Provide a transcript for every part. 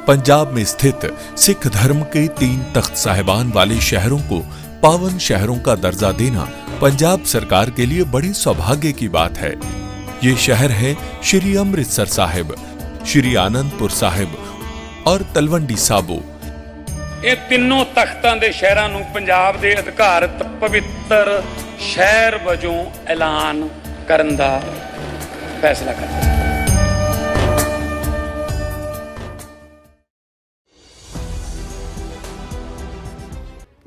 पंजाब में स्थित सिख धर्म के 3 तख्त साहिबान वाले शहरों को पावन शहरों का दर्जा देना पंजाब सरकार के लिए बड़ी सौभाग्य की बात है। ये शहर है श्री अमृतसर साहिब, श्री आनंदपुर साहिब और तलवंडी साबो। ਇਹ ਤਿੰਨੋਂ ਤਖਤਾਂ ਦੇ ਸ਼ਹਿਰਾਂ ਨੂੰ ਪੰਜਾਬ ਦੇ ਅਧਿਕਾਰਤ ਪਵਿੱਤਰ ਸ਼ਹਿਰ ਵਜੋਂ ਐਲਾਨ ਕਰਨ ਦਾ ਫੈਸਲਾ ਕਰਦਾ ਹੈ।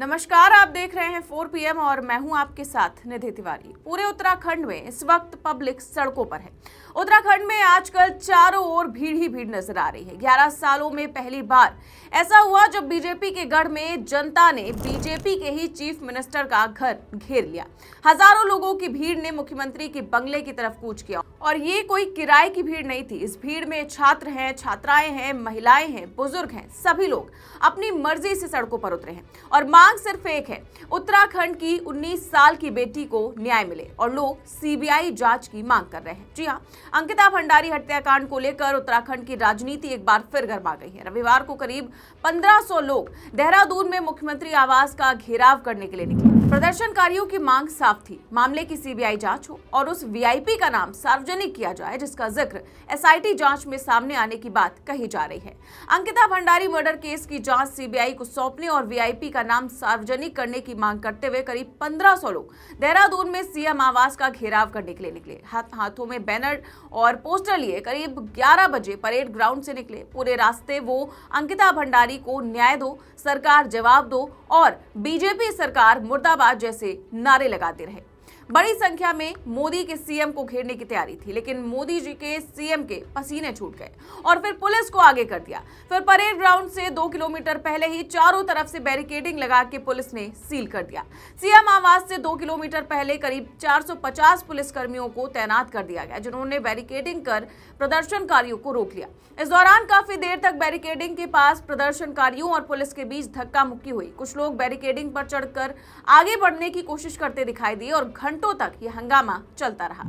नमस्कार, आप देख रहे हैं 4 PM और मैं हूं आपके साथ निधि तिवारी। पूरे उत्तराखंड में इस वक्त पब्लिक सड़कों पर है। उत्तराखंड में आजकल चारों ओर भीड़ ही भीड़ नजर आ रही है। 11 सालों में पहली बार ऐसा हुआ जब बीजेपी के गढ़ में जनता ने बीजेपी के ही चीफ मिनिस्टर का घर घेर लिया। हजारों लोगों की भीड़ ने मुख्यमंत्री के बंगले की तरफ कूच किया और ये कोई किराए की भीड़ नहीं थी। इस भीड़ में छात्र हैं, छात्राएं हैं, महिलाएं हैं, बुजुर्ग हैं, सभी लोग अपनी मर्जी से सड़कों पर उतरे हैं और मांग सिर्फ एक है, उत्तराखंड की 19 साल की बेटी को न्याय मिले और लोग सीबीआई जांच की मांग कर रहे हैं। जी हां, अंकिता भंडारी हत्याकांड को लेकर उत्तराखंड की राजनीति एक बार फिर गर्मा गई है। रविवार को करीब 1500 लोग देहरादून में मुख्यमंत्री आवास का घेराव करने के लिए निकले। प्रदर्शनकारियों की मांग साफ थी, मामले की सीबीआई जांच हो और उस वीआईपी का नाम सार्वजनिक किया जाए जिसका जिक्र एसआईटी जांच में सामने आने की बात कही जा रही है। अंकिता भंडारी मर्डर केस की जांच सीबीआई को सौंपने और वीआईपी का नाम सार्वजनिक करने की मांग करते हुए करीब 1500 लोग देहरादून में सीएम आवास का घेराव करने के लिए निकले। हाथों में बैनर और पोस्टर लिए करीब 11 बजे परेड ग्राउंड से निकले। पूरे रास्ते वो अंकिता भंडारी को न्याय दो, सरकार जवाब दो और बीजेपी सरकार मुर्दाबाद जैसे नारे लगाते रहे। बड़ी संख्या में मोदी के सीएम को घेरने की तैयारी थी, लेकिन मोदी जी के सीएम के पसीने छूट गए और फिर पुलिस को आगे कर दिया। फिर परेड ग्राउंड से 2 किलोमीटर पहले ही चारों तरफ से बैरिकेडिंग लगा के पुलिस ने सील कर दिया। सीएम आवास से 2 किलोमीटर पहले करीब 450 पुलिसकर्मियों को तैनात कर दिया गया, जिन्होंने बैरिकेडिंग कर प्रदर्शनकारियों को रोक लिया। इस दौरान काफी देर तक बैरिकेडिंग के पास प्रदर्शनकारियों और पुलिस के बीच धक्का मुक्की हुई। कुछ लोग बैरिकेडिंग पर चढ़कर आगे बढ़ने की कोशिश करते दिखाई दिए और घंटों तक ये हंगामा चलता रहा।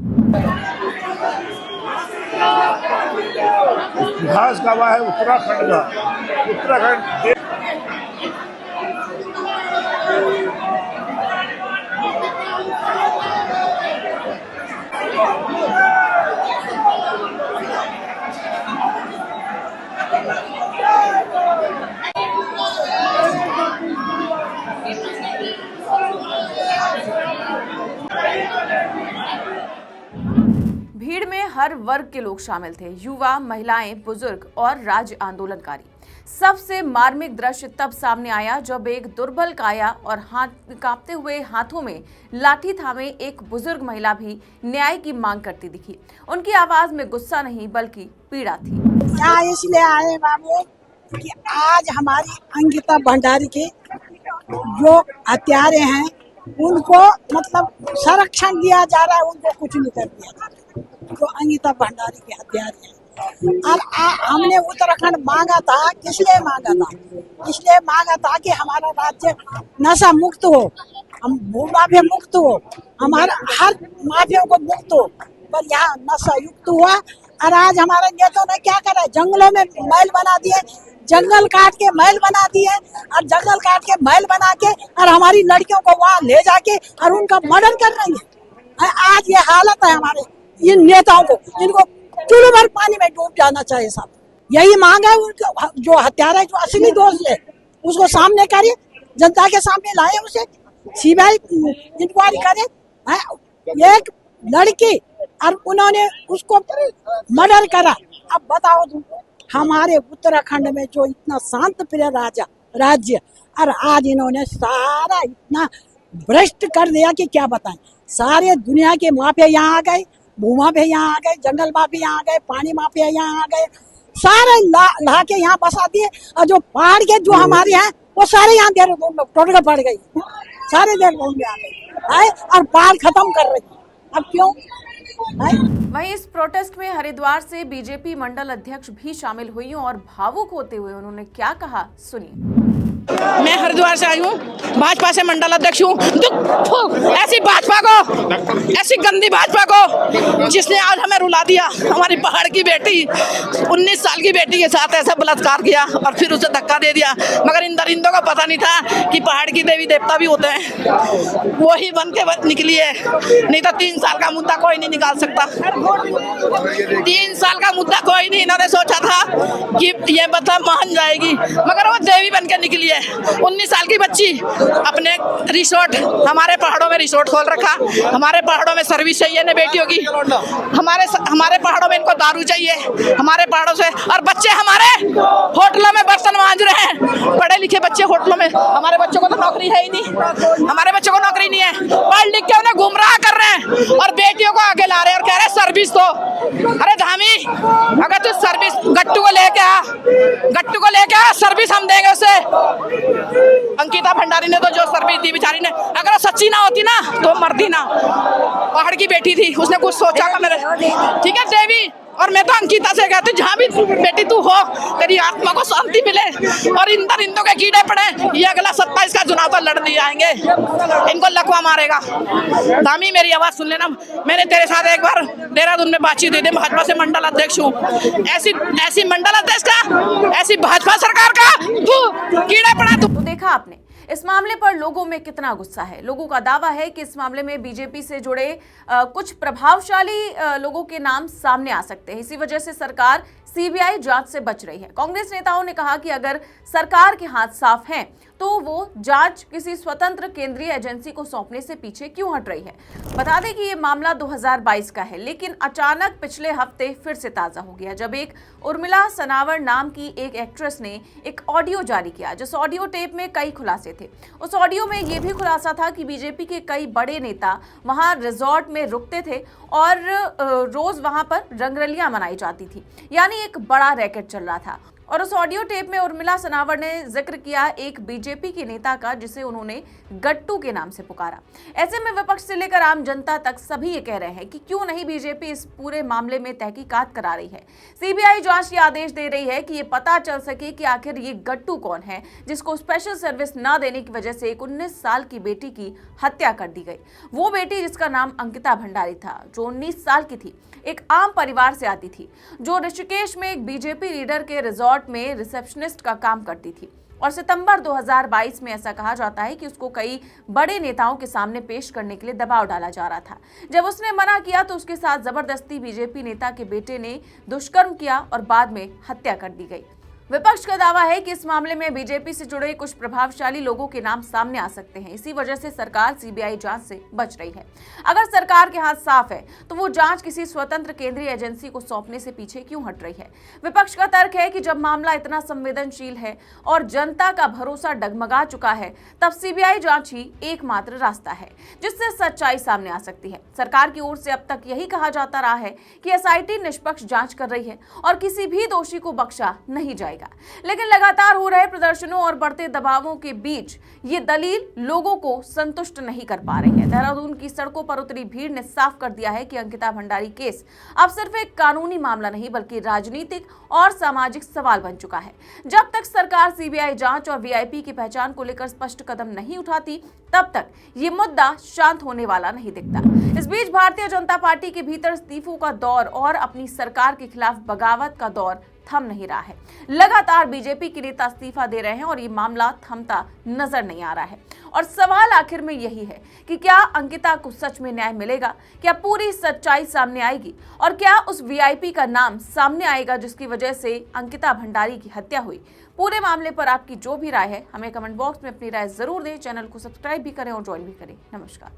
इतिहास गवाह है उत्तराखंड का। उत्तराखंड भीड़ में हर वर्ग के लोग शामिल थे, युवा, महिलाएं, बुजुर्ग और राज्य आंदोलनकारी। सबसे मार्मिक दृश्य तब सामने आया जब एक दुर्बल काया और कांपते हुए हाथों में लाठी थामे एक बुजुर्ग महिला भी न्याय की मांग करती दिखी। उनकी आवाज में गुस्सा नहीं बल्कि पीड़ा थी। यहाँ इसलिए आए बाबू कि आज हमारी अंकिता भंडारी के जो हत्यारे हैं उनको मतलब संरक्षण दिया जा रहा है, उनको कुछ नहीं कर दिया जा रहा। जो अंकिता भंडारी के हत्यारे हैं और हमने उत्तराखंड मांगा था। किसलिए मांगा था? इसलिए मांगा था कि हमारा राज्य नशा मुक्त हो, हम भू माफिया मुक्त हो, हमारा हर माफियों को मुक्त हो, पर यहाँ नशा युक्त हुआ। और आज हमारे नेताओं ने क्या करा? जंगलों में महल बना दिए, जंगल काट के महल बना दिए और जंगल काट के महल बना के और हमारी लड़कियों को वहाँ ले जाके और उनका मर्डर कर रही है। आज ये हालत है हमारे इन नेताओं को, इनको चूल्हे भर पानी में डूब जाना चाहिए साहब। यही मांग है। उनका जो हत्यारा है, जो असली दोष है, उसको सामने करे, जनता के सामने लाए, उसे सीबीआई इंक्वायरी करे। एक लड़की और उन्होंने उसको मर्डर करा। अब बताओ तुम, हमारे उत्तराखंड में जो इतना शांत प्रिय राज्य और आज इन्होंने सारा इतना भ्रष्ट कर दिया कि क्या बताएं। सारे दुनिया के माफिया यहाँ आ गए, भू माफिया यहाँ आ गए, जंगल माफिया यहाँ आ गए, पानी माफिया यहाँ आ गए, सारे ला के यहाँ बसा दिए। और जो पहाड़ के जो हमारे हैं वो सारे यहाँ देहरादून में टोटल पड़ गई, सारे देहरादून में आ गए और पहाड़ खत्म कर रही। अब क्यों? वहीं इस प्रोटेस्ट में हरिद्वार से बीजेपी मंडल अध्यक्ष भी शामिल हुई और भावुक होते हुए उन्होंने क्या कहा, सुनिए। मैं हरिद्वार से आई हूँ, भाजपा से मंडल अध्यक्ष हूँ। ऐसी भाजपा को, ऐसी गंदी भाजपा को जिसने आज हमें रुला दिया, हमारी पहाड़ की बेटी 19 साल की बेटी के साथ ऐसा बलात्कार किया और फिर उसे धक्का दे दिया। मगर इन दरिंदों को पता नहीं था कि पहाड़ की देवी देवता भी होते हैं, वही बन के निकली है। नहीं तो 3 साल का मुद्दा कोई नहीं निकाल सकता। 3 साल का मुद्दा कोई नहीं, इन्होंने सोचा था कि ये बता मान जाएगी, मगर वो देवी बन के निकली है। 19 साल की बच्ची अपने रिसोर्ट, हमारे पहाड़ों में रिसोर्ट खोल रखा, हमारे पहाड़ों में सर्विस चाहिए ना बेटियों की, हमारे पहाड़ों में इनको दारू चाहिए, हमारे पहाड़ों से। और बच्चे हमारे होटलों में बर्तन मांज रहे हैं, पढ़े लिखे बच्चे होटलों में। हमारे बच्चों को तो नौकरी है ही नहीं, हमारे बच्चों को नौकरी नहीं है, पढ़ लिख के उन्हें गुमराह कर रहे हैं और बेटियों को आगे ला रहे हैं और कह रहे हैं सर्विस दो। अरे धामी, अगर तू सर्विस गट्टू को लेके आ, सर्विस हम देंगे उसे। अंकिता भंडारी ने तो जो सर्विस दी बेचारी ने, अगर वो सच्ची ना होती ना तो मरती ना। पहाड़ की बेटी थी, उसने कुछ सोचा का मेरे, ठीक है देवी। और मैं तो अंकिता से कहती हूँ, जहाँ भी बेटी तू हो, तेरी आत्मा को शांति मिले और इन दरिंदों के कीड़े पड़े। ये अगला 27 का चुनाव तो लड़ नहीं आएंगे, इनको लकवा मारेगा। दामी मेरी आवाज सुन लेना, मैंने तेरे साथ एक बार देहरादून में बातचीत हुई थी, भाजपा से मंडल अध्यक्ष हूँ। ऐसी मंडल अध्यक्ष का, ऐसी भाजपा सरकार का तू कीड़े पड़ा तू। तो देखा आपने इस मामले पर लोगों में कितना गुस्सा है। लोगों का दावा है कि इस मामले में बीजेपी से जुड़े कुछ प्रभावशाली लोगों के नाम सामने आ सकते हैं। इसी वजह से सरकार सीबीआई जांच से बच रही है। कांग्रेस नेताओं ने कहा कि अगर सरकार के हाथ साफ हैं तो वो जांच किसी स्वतंत्र केंद्रीय एजेंसी को सौंपने से पीछे क्यों हट रही है। बता दें कि ये मामला 2022 का है, लेकिन अचानक पिछले हफ्ते फिर से ताजा हो गया जब एक उर्मिला सनावर नाम की एक एक्ट्रेस ने एक ऑडियो जारी किया, जिस ऑडियो टेप में कई खुलासे थे। उस ऑडियो में ये भी खुलासा था कि बीजेपी के कई बड़े नेता वहां रिजॉर्ट में रुकते थे और रोज वहां पर रंगरलियां मनाई जाती थी, यानी एक बड़ा रैकेट चल रहा था। और उस ऑडियो टेप में उर्मिला सनावर ने जिक्र किया एक बीजेपी के नेता का, जिसे उन्होंने गट्टू के नाम से पुकारा। ऐसे में विपक्ष से लेकर आम जनता तक सभी ये कह रहे हैं कि क्यों नहीं बीजेपी इस पूरे मामले में तहकीकात करा रही है। सीबीआई जांच के आदेश दे रही है कि ये पता चल सके कि आखिर ये गट्टू कौन है जिसको स्पेशल सर्विस न देने की वजह से एक 19 साल की बेटी की हत्या कर दी गई। वो बेटी जिसका नाम अंकिता भंडारी था, जो 19 साल की थी, एक आम परिवार से आती थी, जो ऋषिकेश में एक बीजेपी लीडर के रिजॉर्ट में रिसेप्शनिस्ट का काम करती थी। और सितंबर 2022 में ऐसा कहा जाता है कि उसको कई बड़े नेताओं के सामने पेश करने के लिए दबाव डाला जा रहा था। जब उसने मना किया तो उसके साथ जबरदस्ती बीजेपी नेता के बेटे ने दुष्कर्म किया और बाद में हत्या कर दी गई। विपक्ष का दावा है कि इस मामले में बीजेपी से जुड़े कुछ प्रभावशाली लोगों के नाम सामने आ सकते हैं। इसी वजह से सरकार सीबीआई जांच से बच रही है। अगर सरकार के हाथ साफ है तो वो जांच किसी स्वतंत्र केंद्रीय एजेंसी को सौंपने से पीछे क्यों हट रही है। विपक्ष का तर्क है कि जब मामला इतना संवेदनशील है और जनता का भरोसा डगमगा चुका है, तब सीबीआई जांच ही एकमात्र रास्ता है जिससे सच्चाई सामने आ सकती है। सरकार की ओर से अब तक यही कहा जाता रहा है कि एसआईटी निष्पक्ष जांच कर रही है और किसी भी दोषी को बख्शा नहीं जाएगा। लेकिन लगातार हो रहे प्रदर्शनों और बढ़ते दबावों के बीच ये दलील लोगों को संतुष्ट नहीं कर पा रही है। देहरादून की सड़कों पर उतरी भीड़ ने साफ कर दिया है कि अंकिता भंडारी केस अब सिर्फ एक कानूनी मामला नहीं बल्कि राजनीतिक और सामाजिक सवाल बन चुका है। जब तक सरकार सीबीआई जांच और वीआईपी की पहचान को लेकर स्पष्ट कदम नहीं उठाती, तब तक ये मुद्दा शांत होने वाला नहीं दिखता। इस बीच भारतीय जनता पार्टी के भीतर इस्तीफों का दौर और अपनी सरकार के खिलाफ बगावत का दौर थम नहीं रहा है। लगातार बीजेपी के नेता इस्तीफा दे रहे हैं और ये मामला थमता नजर नहीं आ रहा है। और सवाल आखिर में यही है कि क्या अंकिता को सच में न्याय मिलेगा, क्या पूरी सच्चाई सामने आएगी और क्या उस वीआईपी का नाम सामने आएगा जिसकी वजह से अंकिता भंडारी की हत्या हुई। पूरे मामले पर आपकी जो भी राय है हमें कमेंट बॉक्स में अपनी राय जरूर दें। चैनल को सब्सक्राइब भी करें और ज्वाइन भी करें। नमस्कार।